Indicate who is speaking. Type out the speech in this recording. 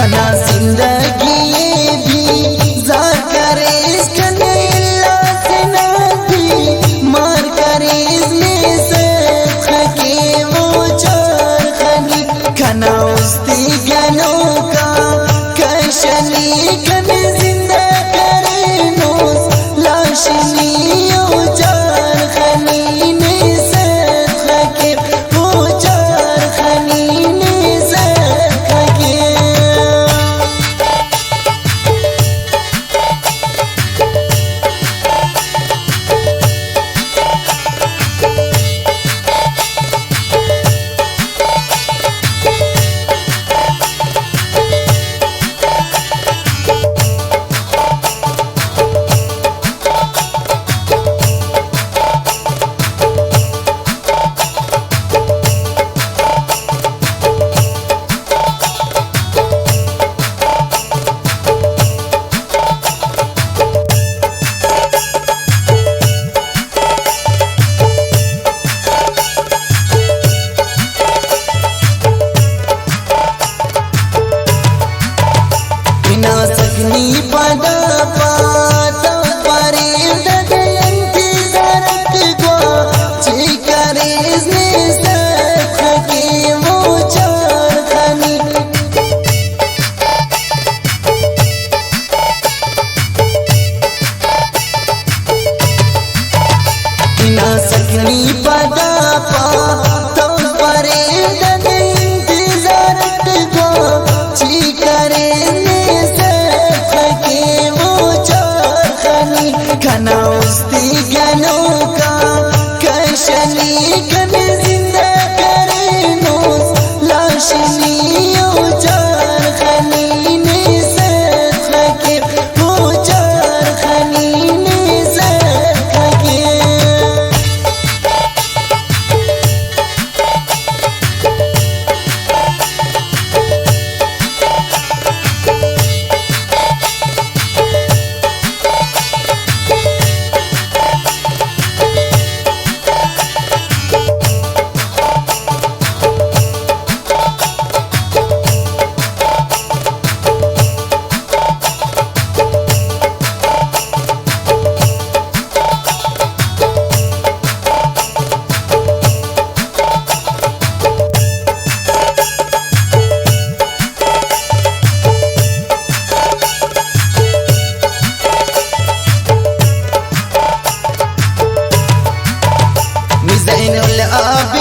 Speaker 1: खना जिंदगी भी जार करे इसने लाजना भी मार करे इसमें से के वो चार खनी खना उस्ती गनों का कशनी खन जिंदा करे नोस लाशनी ओ चार खनी ने से के वो चार खनी ने से के बिना सकनी पदा पाता परे ददयंती सरक को चिकरे इसने सख के वो चार खनी बिना सकनी पदा पाता परे ददयंती सरक को चिकरे खना उस्ती गनों का कशनी खन जिंदा करे नोस लाशनी ओ चार खनी ने सख के वो चार खनी ने सख के زين الآبي